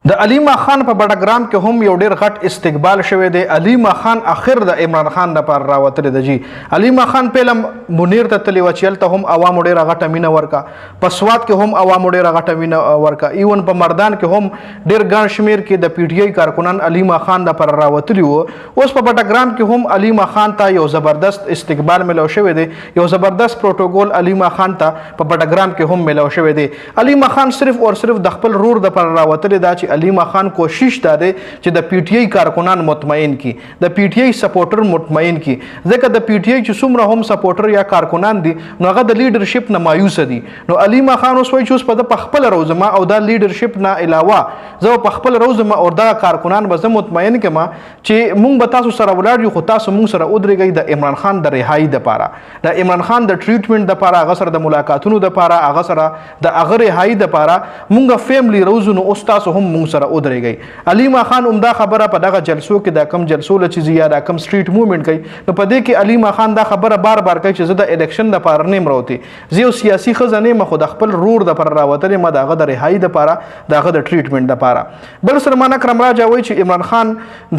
د علیمہ خان په بټگرام کې هم یو ډیر غټ استقبال شوی دی. علیمہ خان اخر د عمران خان لپاره راوتلی دی. جی علیمہ خان پیلم منیر ته تللی و چې هلته هم عوامو ډیره غټه مینه ورکا، په سوات کې هم عوامو ډیره غټه مینه ورکا، ایون په مردان کې هم ډیر ګڼ شمیر کې د پی ټی آی کارکنان علیمہ خان لپاره راوتلی وو. اوس په بټگرام کې هم علیمہ خان ته یو زبردست استقبال ملو شوی دی، یو زبردست پروتوکول علیمہ خان ته په بټگرام کې هم ملو شوی دی. علیمہ خان صرف اور صرف د خپل رور د پر راوتلی دا چې علیمہ خان کوشش دا دی چې د پی ټی آی کارکنان مطمئن کی، د پی ټی آی سپورټر مطمئن کی، ځکه د پی ټی آی چې څومره هم سپورټر یا کارکنان دي نو هغه د لیډرشپ نه مایوس دي. نو علیمہ خان اوس وایي چې اوس په خپل روزما او دا لیډرشپ نه علاوه زه په خپل روزما او دا کارکنان به زه مطمئن کما چې مونږ به تاسو سره ولاړ یو، خو تاسو مونږ سره ودرېږئ د عمران خان د رهایی دپاره، د عمران خان د ټریټمنټ دپاره، هغه سره د ملاقاتونو دپاره، هغه سره د هغه رهایی دپاره مونږ فیملی روزو نو اوس تاسو هم مونږ سره ودرېږئ. علیمہ خان عمده خبره په دغه جلسو کې دا کم جلسو له چې یا دا کم سټریټ موومنټ کوي نو په دې کې علیمہ خان دا خبره بار بار کوي چې زه د الیکشن دپاره نه یم راوتی، زه یو سیاسي ښځه نه یم، خو د خپل رور دپاره راوتلی یم، د هغه د رهایي دپاره، د هغه د ټریټمنټ دپاره. بل سلمان اکرم راجا وایي چې عمران خان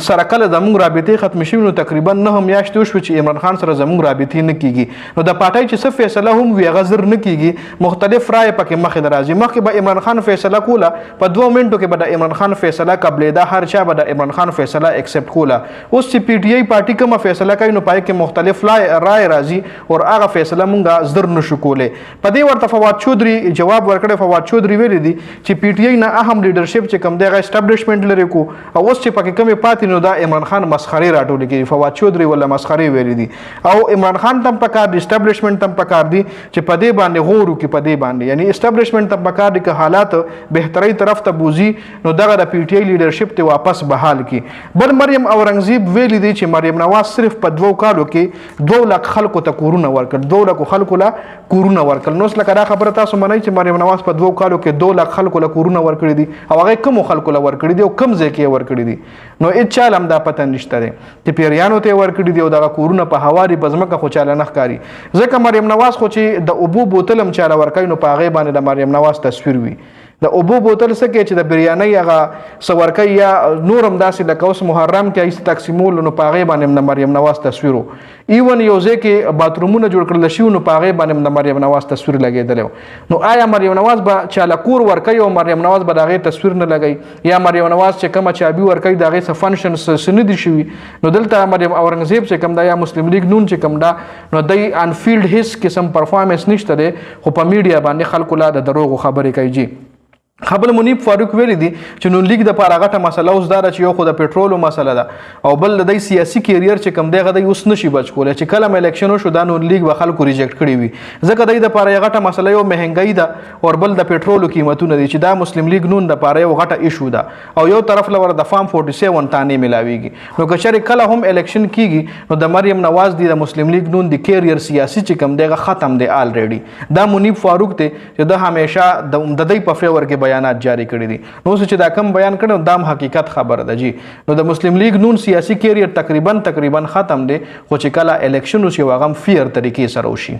سره کله زموږ رابطې ختمې شوي نو تقریبا 9 میاشتې وشوې چې عمران خان سره زموږ رابطې نه کیږي. نو د پارټۍ چې څه فیصله هم وي هغه زر نه کیږي، مختلف رایې پکې مخې ته راځي. مخکې به عمران خان فیصله کوله، په 2 منټو کې به د عمران خان فیصله قبلېده، هر چا به د عمران خان فیصله ایکسپټ کوله. اوس چې پی ټی آی پارټي کومه فیصله کوي نو پای کې مختلف رای راځي او هغه فیصله مونږه زر نشو کولی. په دې ورته فواد چودھری جواب ورکړی. فواد چودھری ویلی دي چې پی ټی آی نه اهم لیډرشپ چې کوم دی هغه اسټابلیشمنټ لري کو، او اوس چې پکې کمې پاتې نو دا عمران خان مسخرې راټولې کوي. فواد چودھری ولا مسخرې ویلي دي، او عمران خان تم پکار دي، اسټابلیشمنټ تم پکار دي چې په دې باندې غور وکړي، په دې باندې یعنی اسټابلیشمنټ تم پکار دي که حالات بهترۍ طرف ته بوزي نو دغه د پی ټی آی لیډرشپ ته واپس بحال کی. بل مریم اورنګزیب ویلی دی چې مریم نواز صرف په 2 کالو کې 2 لک خلکو ته کورونه ورکړ، 2 لک خلکو له کورونه ورکړل. نو لکه دا خبره تاسو منئ چې مریم نواز په 2 کالو کې 2 لک خلکو له کورونه ورکړي دي، او هغه کوم خلکو له ورکړي دي او کوم ځای کې ورکړي دي نو هیڅ چا هم دا پته نشته دی چې پیریانو ته ورکړي دي او دغه کورونه په هواري په ځمکه خو چاله نه ښکاري. ځکه مریم نواز خو چې د اوبو بوتل هم چاله ورکوي نو په هغې باندې د مریم نواز تصویر وي. د اوبو بوتل څه کوي چې د بریانۍ هغه څه ورکوي یا نور هم داسې لکه اوس محرم کې ایسته تقسیمول نو په هغې باندې د مریم نواز تصویر و. ایون یو ځای کې باترومونه جوړ کړل شوي نو په هغې باندې د مریم نواز تصویر لګېدلی و. نو آیا مریم نواز به چاله کور ورکوي او مریم نواز به د هغې تصویر نه لګوي، یا مریم نواز چې کومه چابي ورکوي د هغې څه فنکشنز څه نه دي شوي؟ نو دلته مریم اورنګزیب چې کوم دا یا مسلم لیگ نون چې کوم دا نو دی انفیلډ هیڅ قسم پرفارمنس نشته دی، خو په میډیا باندې خلکو لا د دروغو خبرې کوي. جی خبل منیب فاروق ویلی دی چې نون لیگ د پاره غټه مسله اوس دا چې یو خو د پټرولو مسله ده او بل د سیاسي کیریر چې کم دی غدی اوس نشي بچ کولای چې کله الیکشن شو دا نون لیگ به خلکو ریجیکټ کړی وي، ځکه د پاره غټه مسله یو مهنګای ده او بل د پټرولو قیمتونه دي چې دا مسلم لیگ نون د پاره یو غټه ایشو ده، او یو طرف لور د فارم 47 تانه ملاویږي. نو که چېرې کله هم الیکشن کیږي نو د مریم نواز دی د مسلم لیگ نون د کیریر سیاسي چې کم دی ختم دی الریډي. دا منیب فاروق ته چې د همیشه د دې په فیور کې بیانات جاری کړی دي. نو چې دا کم بیان کړو دا حقیقت خبره ده. جی نو د مسلم لیگ نون سیاسي کیریر تقریبا ختم دی، خو چې کله الیکشن وشي هغه فیر طریقې سره وشي.